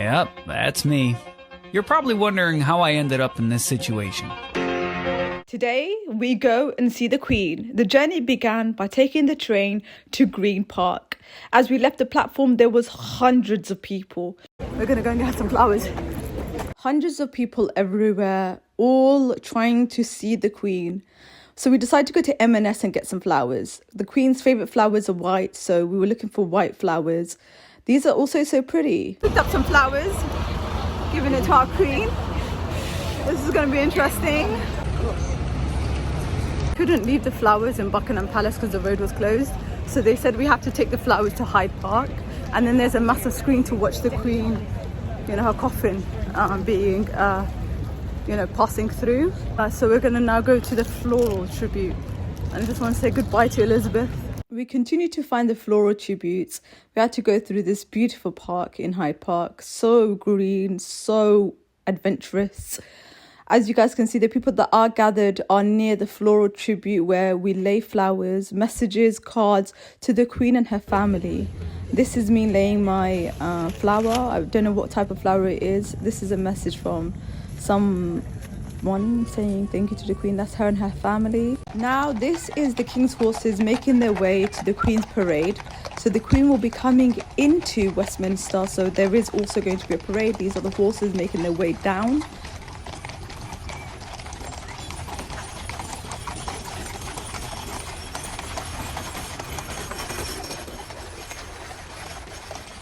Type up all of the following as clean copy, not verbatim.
Yep, that's me. You're probably wondering how I ended up in this situation. Today, we go and see the Queen. The journey began by taking the train to Green Park. As we left the platform, there was hundreds of people. We're going to go and get some flowers. Hundreds of people everywhere, all trying to see the Queen. So we decided to go to M&S and get some flowers. The Queen's favourite flowers are white, so we were looking for white flowers. These are also so pretty. Picked up some flowers, giving it to our Queen. This is going to be interesting. Couldn't leave the flowers in Buckingham Palace because the road was closed. So they said we have to take the flowers to Hyde Park. And then there's a massive screen to watch the Queen, her coffin being passing through. So we're going to now go to the Floral Tribute. And I just want to say goodbye to Elizabeth. We continue to find the Floral Tributes. We had to go through this beautiful park in Hyde Park. So green, so adventurous. As you guys can see, the people that are gathered are near the Floral Tribute where we lay flowers, messages, cards to the Queen and her family. This is me laying my flower. I don't know what type of flower it is. This is a message from someone saying thank you to the Queen. That's her and her family. Now this is the King's horses making their way to the Queen's parade. So the Queen will be coming into Westminster. So there is also going to be a parade. These are the horses making their way down.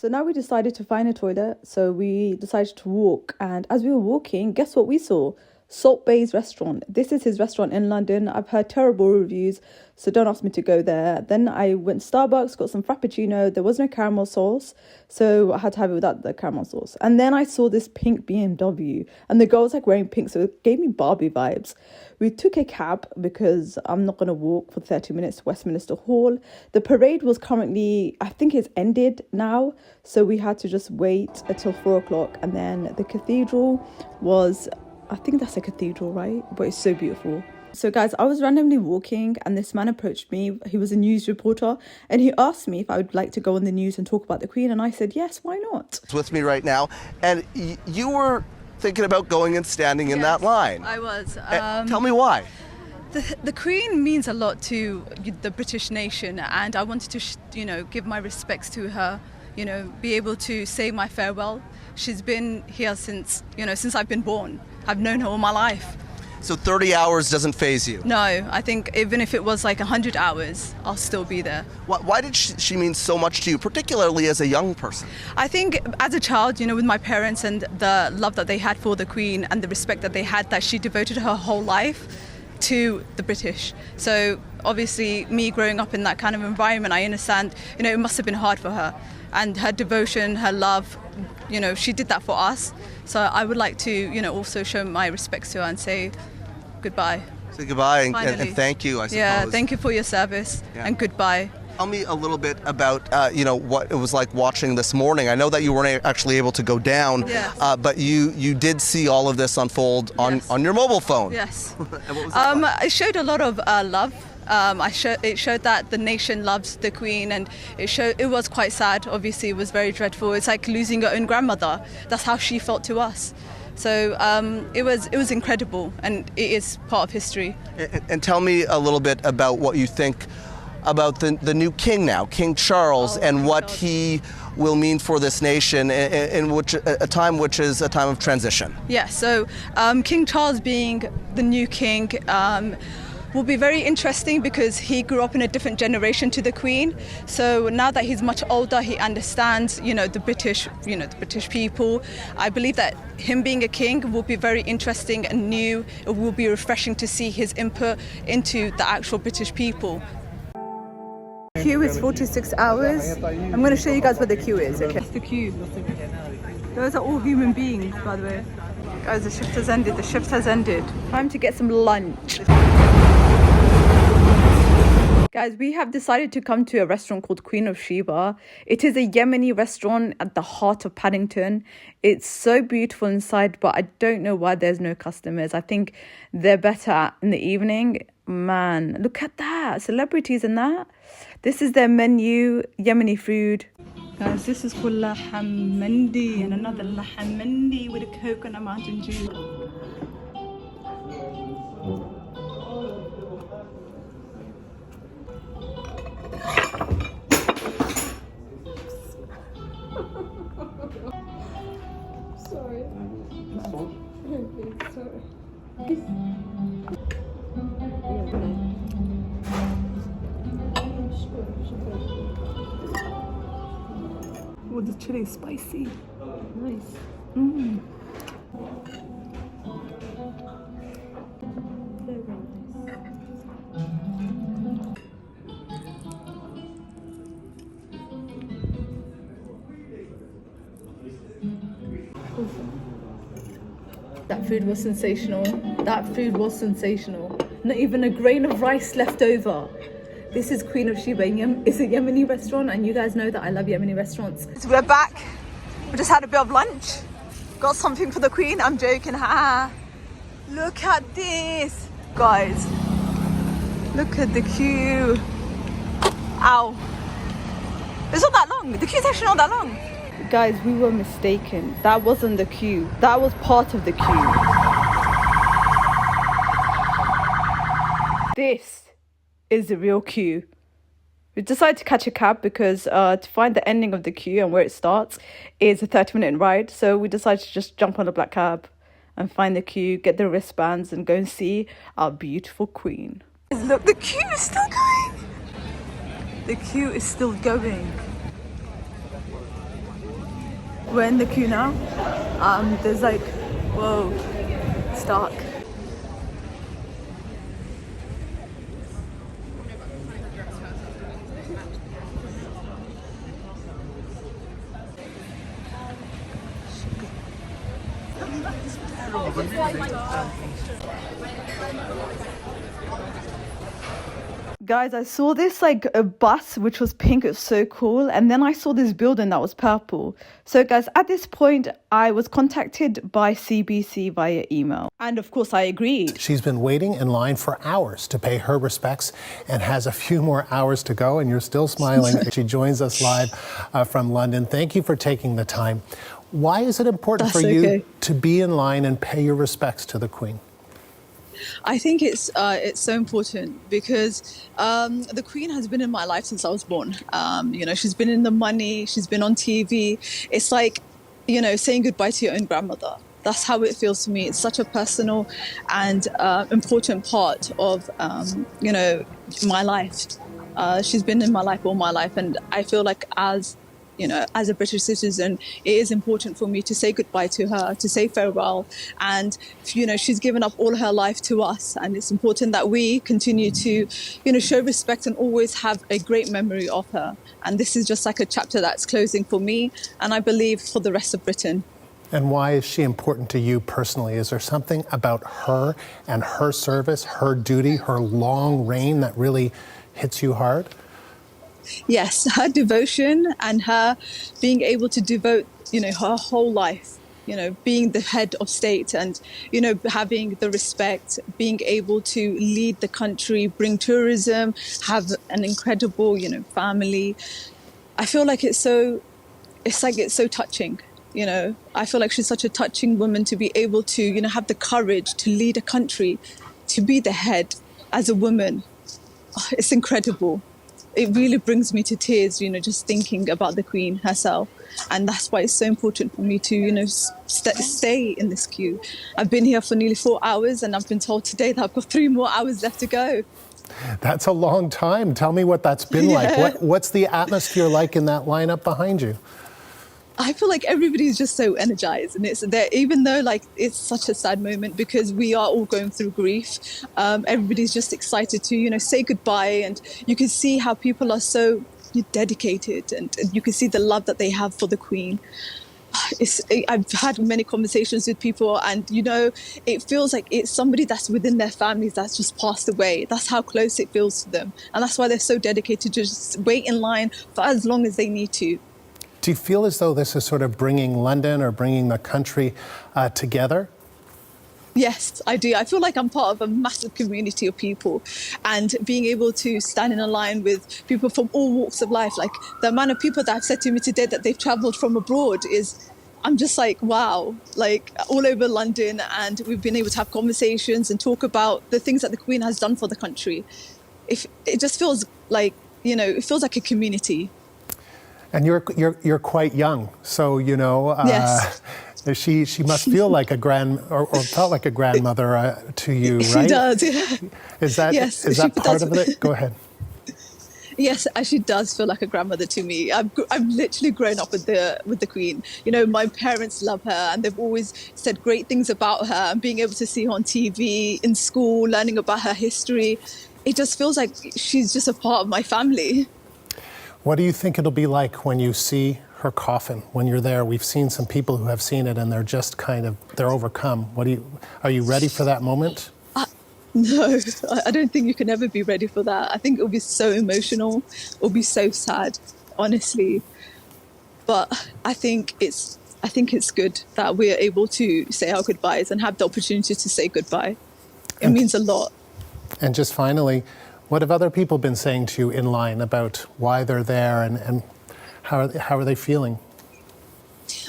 So now we decided to find a toilet, so we decided to walk, and as we were walking, guess what we saw? Salt Bay's restaurant. This is his restaurant in London. I've heard terrible reviews, so don't ask me to go there. Then I went to Starbucks, got some Frappuccino. There was no caramel sauce, so I had to have it without the caramel sauce. And then I saw this pink BMW, and the girl was like wearing pink, so it gave me Barbie vibes. We took a cab because I'm not going to walk for 30 minutes to Westminster Hall. The parade was currently, I think it's ended now, so we had to just wait until 4 o'clock. And then the cathedral was, I think that's a cathedral, right? But it's so beautiful. So guys, I was randomly walking and this man approached me. He was a news reporter and he asked me if I would like to go on the news and talk about the Queen. And I said, yes, why not? It's with me right now. And you were thinking about going and standing in that line. I was. Tell me why. The Queen means a lot to the British nation, and I wanted to, give my respects to her, be able to say my farewell. She's been here since I've been born. I've known her all my life. So 30 hours doesn't faze you? No, I think even if it was like 100 hours, I'll still be there. Why did she mean so much to you, particularly as a young person? I think as a child, with my parents and the love that they had for the Queen and the respect that they had, that she devoted her whole life to the British. So obviously me growing up in that kind of environment, I understand, it must have been hard for her. And her devotion, her love, she did that for us. So I would like to, also show my respects to her and say goodbye. Say goodbye and thank you, I suppose. Yeah, thank you for your service and goodbye. Tell me a little bit about, what it was like watching this morning. I know that you weren't actually able to go down, but you did see all of this unfold on your mobile phone. Yes. And what was that like? It showed a lot of love. It showed that the nation loves the Queen, and it was quite sad. Obviously, it was very dreadful. It's like losing your own grandmother. That's how she felt to us. So it was incredible, and it is part of history. And tell me a little bit about what you think about the new king now, King Charles, and what he will mean for this nation in which a time which is a time of transition. Yeah. So King Charles being the new king will be very interesting because he grew up in a different generation to the Queen. So now that he's much older, he understands, the British people. I believe that him being a king will be very interesting and new. It will be refreshing to see his input into the actual British people. Queue is 46 hours. I'm going to show you guys where the queue is, okay? That's the queue. Those are all human beings, by the way. Guys, the shift has ended. The shift has ended. Time to get some lunch. Guys, we have decided to come to a restaurant called Queen of Sheba. It is a Yemeni restaurant at the heart of Paddington. It's so beautiful inside, but I don't know why there's no customers. I think they're better in the evening. Man, look at that. Celebrities in that. This is their menu, Yemeni food. Guys, this is called laham mandi, and another laham mandi with a coconut mountain dew. Sorry. Sorry. Oh, the chili is spicy. Nice. Very nice. That food was sensational. That food was sensational. Not even a grain of rice left over. This is Queen of Sheba. It's a Yemeni restaurant, and you guys know that I love Yemeni restaurants. So we're back. We just had a bit of lunch. Got something for the Queen. I'm joking. Look at this. Guys, look at the queue. Ow. It's not that long. The queue's actually not that long. Guys, we were mistaken. That wasn't the queue. That was part of the queue. This is the real queue. We decided to catch a cab because to find the ending of the queue and where it starts is a 30-minute ride. So we decided to just jump on a black cab and find the queue, get the wristbands, and go and see our beautiful Queen. Look, the queue is still going. The queue is still going. We're in the queue now. There's like, whoa, it's dark. Guys, I saw this like a bus which was pink. It was so cool. And then I saw this building that was purple. So guys, at this point, I was contacted by CBC via email. And of course, I agreed. She's been waiting in line for hours to pay her respects and has a few more hours to go. And you're still smiling. She joins us live from London. Thank you for taking the time. Why is it important for you to be in line and pay your respects to the Queen? I think it's so important because the Queen has been in my life since I was born. You know, she's been in the money, she's been on TV. It's like, you know, saying goodbye to your own grandmother. That's how it feels to me. It's such a personal and important part of, you know, my life. She's been in my life all my life, and I feel like as a British citizen, it is important for me to say goodbye to her, to say farewell. And, you know, she's given up all her life to us. And it's important that we continue to, you know, show respect and always have a great memory of her. And this is just like a chapter that's closing for me, and I believe for the rest of Britain. And why is she important to you personally? Is there something about her and her service, her duty, her long reign that really hits you hard? Yes, her devotion and her being able to devote, you know, her whole life, you know, being the head of state and, you know, having the respect, being able to lead the country, bring tourism, have an incredible, you know, family. I feel like it's so touching. You know, I feel like she's such a touching woman to be able to, you know, have the courage to lead a country, to be the head as a woman. Oh, it's incredible. It really brings me to tears, you know, just thinking about the Queen herself. And that's why it's so important for me to, you know, stay in this queue. I've been here for nearly 4 hours, and I've been told today that I've got 3 more hours left to go. That's a long time. Tell me what that's been like. What's the atmosphere like in that lineup behind you? I feel like everybody's just so energized, and it's there, even though like it's such a sad moment because we are all going through grief. Everybody's just excited to, you know, say goodbye, and you can see how people are so dedicated, and you can see the love that they have for the Queen. I've had many conversations with people, and you know, it feels like it's somebody that's within their families that's just passed away. That's how close it feels to them, and that's why they're so dedicated to just wait in line for as long as they need to. Do you feel as though this is sort of bringing London or bringing the country together? Yes, I do. I feel like I'm part of a massive community of people, and being able to stand in a line with people from all walks of life, like the amount of people that have said to me today that they've travelled from abroad is, I'm just like, wow, like all over London, and we've been able to have conversations and talk about the things that the Queen has done for the country. If it just feels like, you know, it feels like a community. And you're quite young, so you know. Yes. She must feel like a or felt like a grandmother to you, right? She does. Yeah. Is that Yes, is that part of it? Go ahead. Yes, she does feel like a grandmother to me. I've literally grown up with the Queen. You know, my parents love her, and they've always said great things about her. And being able to see her on TV, in school, learning about her history, it just feels like she's just a part of my family. What do you think it'll be like when you see her coffin, when you're there? We've seen some people who have seen it and they're just they're overcome. Are you ready for that moment? No, I don't think you can ever be ready for that. I think it'll be so emotional. It'll be so sad, honestly. But I think it's good that we're able to say our goodbyes and have the opportunity to say goodbye. It means a lot. And just finally, what have other people been saying to you in line about why they're there and how are they feeling?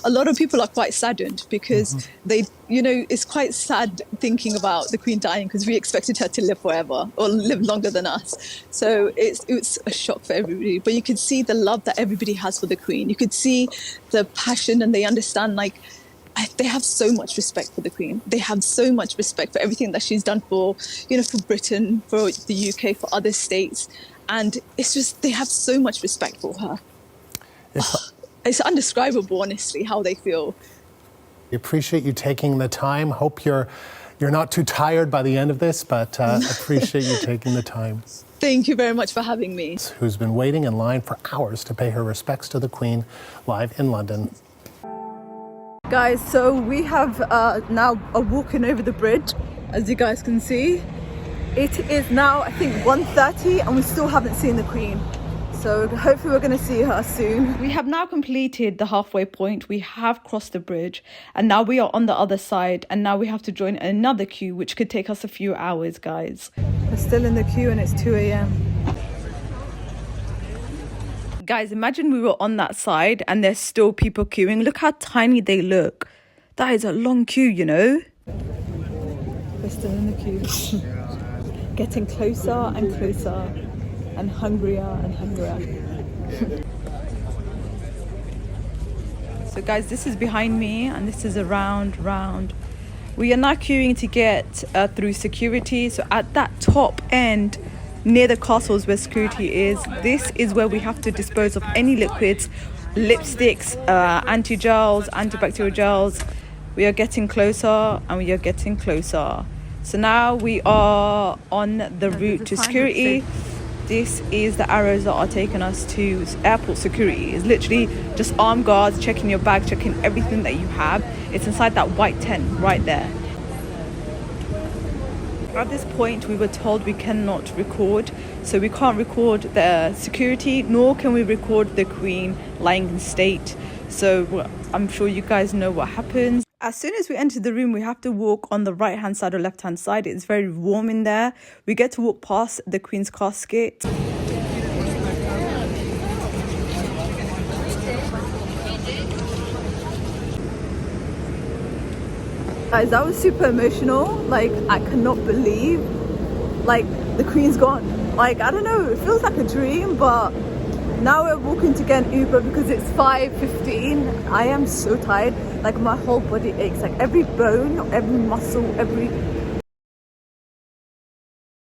A lot of people are quite saddened because they, you know, it's quite sad thinking about the Queen dying because we expected her to live forever or live longer than us. So it's a shock for everybody. But you could see the love that everybody has for the Queen. You could see the passion, and they understand, like, they have so much respect for the Queen. They have so much respect for everything that she's done for, you know, for Britain, for the UK, for other states. And it's just, they have so much respect for her. It's undescribable, honestly, how they feel. We appreciate you taking the time. Hope you're not too tired by the end of this, but appreciate you taking the time. Thank you very much for having me. Who's been waiting in line for hours to pay her respects to the Queen, live in London. Guys, so we have now walking over the bridge, as you guys can see. It is now, I think, 1:30 and we still haven't seen the Queen. So hopefully we're going to see her soon. We have now completed the halfway point. We have crossed the bridge and now we are on the other side, and now we have to join another queue, which could take us a few hours, guys. We're still in the queue and it's 2 a.m. Guys, imagine we were on that side and there's still people queuing. Look how tiny they look. That is a long queue, you know. We're still in the queue. Getting closer and closer and hungrier and hungrier. So guys, this is behind me and this is a round. We are now queuing to get through security. So at that top end, near the castles where security is, this is where we have to dispose of any liquids, lipsticks, anti-gels, antibacterial gels. We are getting closer and we are getting closer. So now we are on the route to security. This is the arrows that are taking us to airport security. It's literally just armed guards checking your bag, checking everything that you have. It's inside that white tent right there. At this point, we were told we cannot record. So we can't record the security, nor can we record the Queen lying in state. So I'm sure you guys know what happens. As soon as we enter the room, we have to walk on the right-hand side or left-hand side. It's very warm in there. We get to walk past the Queen's casket. Guys, that was super emotional. Like, I cannot believe, like, the Queen's gone. Like, I don't know, it feels like a dream, but now we're walking to get an Uber because it's 5:15. I am so tired. Like, my whole body aches. Like, every bone, every muscle, every